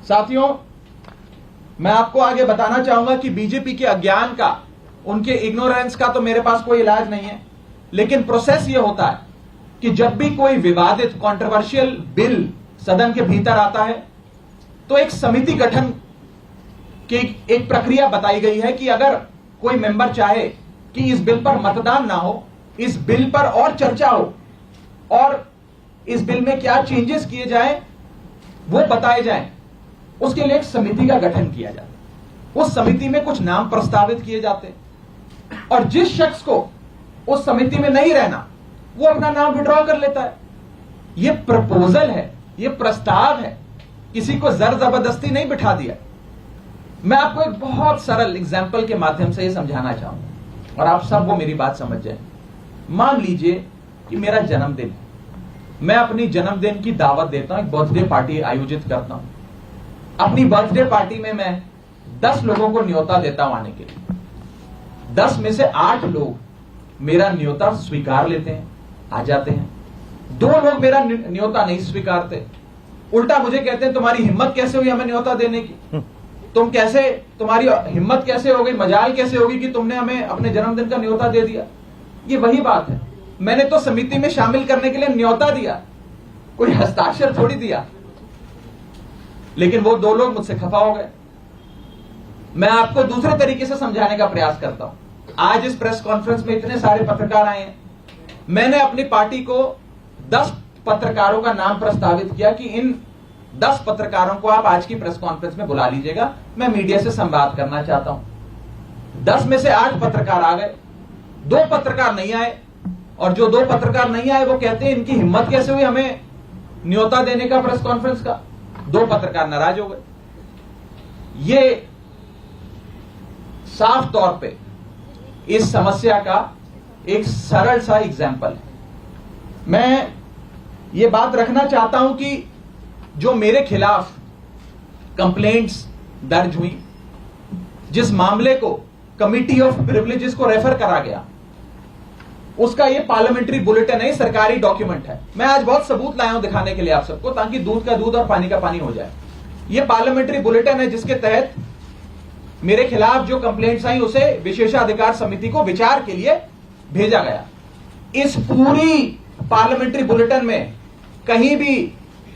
साथियों, मैं आपको आगे बताना चाहूंगा कि बीजेपी के अज्ञान का, उनके इग्नोरेंस का तो मेरे पास कोई इलाज नहीं है, लेकिन प्रोसेस यह होता है कि जब भी कोई विवादित कंट्रोवर्शियल बिल सदन के भीतर आता है तो एक समिति गठन की एक प्रक्रिया बताई गई है कि अगर कोई मेंबर चाहे कि इस बिल पर मतदान ना हो, इस बिल पर और चर्चा हो और इस बिल में क्या चेंजेस किए जाएं वो बताए जाएं, उसके लिए एक समिति का गठन किया जाता है। उस समिति में कुछ नाम प्रस्तावित किए जाते हैं और जिस शख्स को उस समिति में नहीं रहना वो अपना नाम विड्रॉ कर लेता है। यह प्रपोजल है, यह प्रस्ताव है, किसी को जर जबरदस्ती नहीं बिठा दिया। मैं आपको एक बहुत सरल एग्जाम्पल के माध्यम से यह समझाना चाहूंगा और आप सब वो मेरी बात समझ जाए। मान लीजिए कि मेरा जन्मदिन है, मैं अपनी जन्मदिन की दावत देता हूं, एक बर्थडे पार्टी आयोजित करता हूं। अपनी बर्थडे पार्टी में मैं 10 लोगों को न्योता देता हूं आने के लिए। 10 में से 8 लोग मेरा न्योता स्वीकार लेते हैं, आ जाते हैं। 2 लोग मेरा न्योता नहीं स्वीकारते, उल्टा मुझे कहते हैं तुम्हारी हिम्मत कैसे हुई हमें न्योता देने की, तुम्हारी हिम्मत कैसे हो गई, मजाल कैसे होगी कि तुमने हमें अपने जन्मदिन का न्योता दे दिया। ये वही बात है, मैंने तो समिति में शामिल करने के लिए न्योता दिया, कोई हस्ताक्षर थोड़ी दिया। लेकिन वो 2 लोग मुझसे खफा हो गए। मैं आपको दूसरे तरीके से समझाने का प्रयास करता हूं। आज इस प्रेस कॉन्फ्रेंस में इतने सारे पत्रकार आए हैं, मैंने अपनी पार्टी को 10 पत्रकारों का नाम प्रस्तावित किया कि इन 10 पत्रकारों को आप आज की प्रेस कॉन्फ्रेंस में बुला लीजिएगा, मैं मीडिया से संवाद करना चाहता हूं। 10 में से 8 पत्रकार आ गए, 2 पत्रकार नहीं आए, और जो 2 पत्रकार नहीं आए वो कहते हैं इनकी हिम्मत कैसे हुई हमें न्योता देने का प्रेस कॉन्फ्रेंस का। 2 पत्रकार नाराज हो गए। ये साफ तौर पे इस समस्या का एक सरल सा एग्जाम्पल है। मैं ये बात रखना चाहता हूं कि जो मेरे खिलाफ कंप्लेंट्स दर्ज हुई, जिस मामले को कमिटी ऑफ प्रिविलेजेस को रेफर करा गया, उसका ये पार्लियामेंट्री बुलेटिन है, सरकारी डॉक्यूमेंट है। मैं आज बहुत सबूत लाया हूं दिखाने के लिए आप सबको, ताकि दूध का दूध और पानी का पानी हो जाए। ये पार्लियामेंट्री बुलेटिन है जिसके तहत मेरे खिलाफ जो कंप्लेंट्स आई उसे विशेषाधिकार समिति को विचार के लिए भेजा गया। इस पूरी पार्लियामेंट्री बुलेटिन में कहीं भी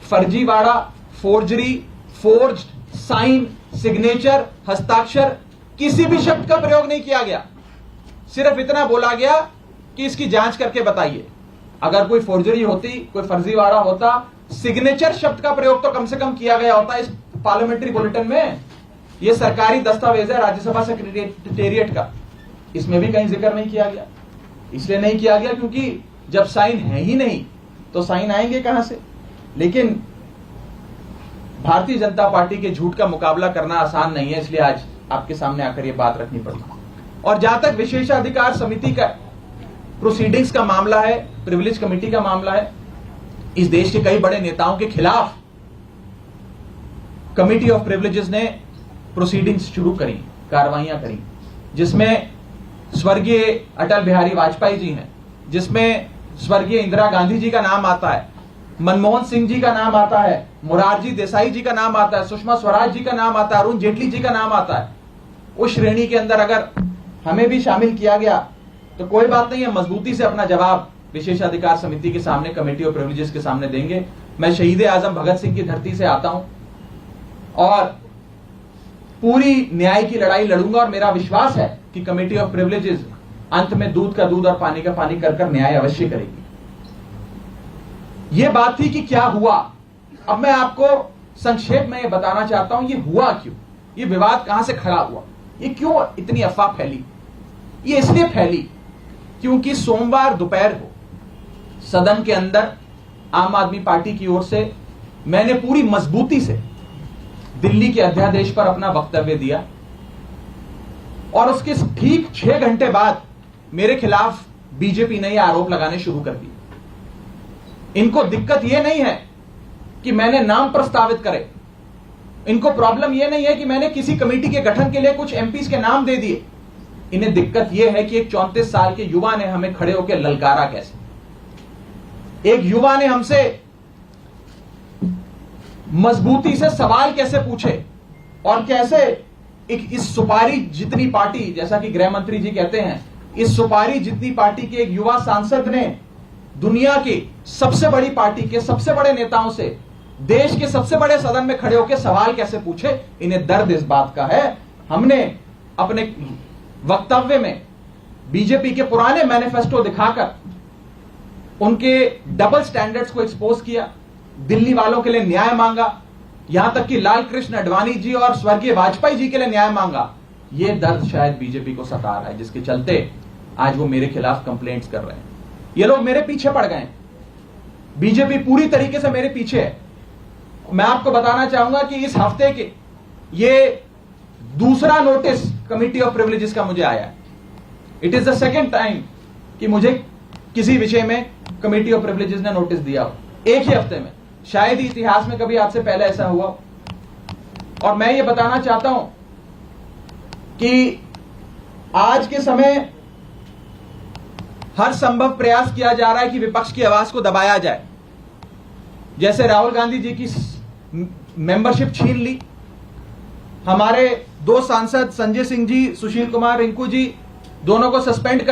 फर्जीवाड़ा, फोर्जरी, फोर्ज्ड साइन, सिग्नेचर, हस्ताक्षर, किसी भी शब्द का प्रयोग नहीं किया गया। सिर्फ इतना बोला गया कि इसकी जांच करके बताइए। अगर कोई फोर्जरी होती, कोई फर्जीवाड़ा होता, सिग्नेचर शब्द का प्रयोग तो कम से कम किया गया होता इस पार्लियामेंट्री बुलेटिन में। यह सरकारी दस्तावेज है राज्यसभा सेक्रेटेरिएट का, इसमें भी कहीं जिक्र नहीं किया गया। इसलिए नहीं किया गया क्योंकि जब साइन है ही नहीं तो साइन आएंगे कहां से। लेकिन भारतीय जनता पार्टी के झूठ का मुकाबला करना आसान नहीं है, इसलिए आज आपके सामने आकर यह बात रखनी पड़ी। और जहां तक विशेषाधिकार समिति का प्रोसीडिंग्स का मामला है, प्रिविलेज कमेटी का मामला है, इस देश के कई बड़े नेताओं के खिलाफ कमिटी ऑफ प्रिविलेजेस ने प्रोसीडिंग्स शुरू करी, कार्रवाइयां करी, जिसमें स्वर्गीय अटल बिहारी वाजपेयी जी हैं, जिसमें स्वर्गीय इंदिरा गांधी जी का नाम आता है, मनमोहन सिंह जी का नाम आता है, मोरारजी देसाई जी का नाम आता है, सुषमा स्वराज जी का नाम आता है, अरुण जेटली जी का नाम आता है। उस श्रेणी के अंदर अगर हमें भी शामिल किया गया तो कोई बात नहीं है, मजबूती से अपना जवाब विशेषाधिकार समिति के सामने, कमेटी ऑफ प्रिविलेजेस के सामने देंगे। मैं शहीद आजम भगत सिंह की धरती से आता हूं और पूरी न्याय की लड़ाई लड़ूंगा और मेरा विश्वास है कि कमेटी ऑफ प्रिविलेजेस अंत में दूध का दूध और पानी का पानी कर न्याय अवश्य करेगी। यह बात थी कि क्या हुआ। अब मैं आपको संक्षेप में यह बताना चाहता हूं, यह हुआ क्यों, यह विवाद कहां से खड़ा हुआ, यह क्यों इतनी अफवाह फैली। यह इसलिए फैली क्योंकि सोमवार दोपहर को सदन के अंदर आम आदमी पार्टी की ओर से मैंने पूरी मजबूती से दिल्ली के अध्यादेश पर अपना वक्तव्य दिया और उसके ठीक 6 घंटे बाद मेरे खिलाफ बीजेपी ने यह आरोप लगाने शुरू कर दिए। इनको दिक्कत यह नहीं है कि मैंने नाम प्रस्तावित करे, इनको प्रॉब्लम यह नहीं है कि मैंने किसी कमेटी के गठन के लिए कुछ एमपीज के नाम दे दिए। इन्हें दिक्कत यह है कि एक 34 साल के युवा ने हमें खड़े होकर ललकारा कैसे। एक युवा ने हमसे मजबूती से सवाल कैसे पूछे और कैसे इस सुपारी जितनी पार्टी, जैसा कि गृह मंत्री जी कहते हैं, इस सुपारी जितनी पार्टी के एक युवा सांसद ने दुनिया की सबसे बड़ी पार्टी के सबसे बड़े नेताओं से देश के सबसे बड़े सदन में खड़े होकर सवाल कैसे पूछे। इन्हें दर्द इस बात का है। हमने अपने वक्तव्य में बीजेपी के पुराने मैनिफेस्टो दिखाकर उनके डबल स्टैंडर्ड्स को एक्सपोज किया, दिल्ली वालों के लिए न्याय मांगा, यहां तक कि लाल कृष्ण आडवाणी जी और स्वर्गीय वाजपेयी जी के लिए न्याय मांगा। यह दर्द शायद बीजेपी को सता रहा है, जिसके चलते आज वो मेरे खिलाफ कंप्लेंट्स कर रहे हैं। ये लोग मेरे पीछे पड़ गए, बीजेपी पूरी तरीके से मेरे पीछे है। मैं आपको बताना चाहूंगा कि इस हफ्ते के ये दूसरा नोटिस कमिटी ऑफ प्रिविलेजेस का मुझे आया है। It is the second time कि मुझे किसी विषय में कमिटी ऑफ प्रिविलेजेस ने नोटिस दिया हो एक ही हफ्ते में। शायद ही इतिहास में कभी आज से पहले ऐसा हुआ। और मैं ये बताना चाहता हूं कि आज के समय हर संभव प्रयास किया जा रहा है कि विपक्ष की आवाज को दबाया जाए। जैसे राहुल गांधी जी की मेंबरशिप छीन ली, हमारे दो सांसद संजय सिंह जी, सुशील कुमार रिंकू जी, दोनों को सस्पेंड कर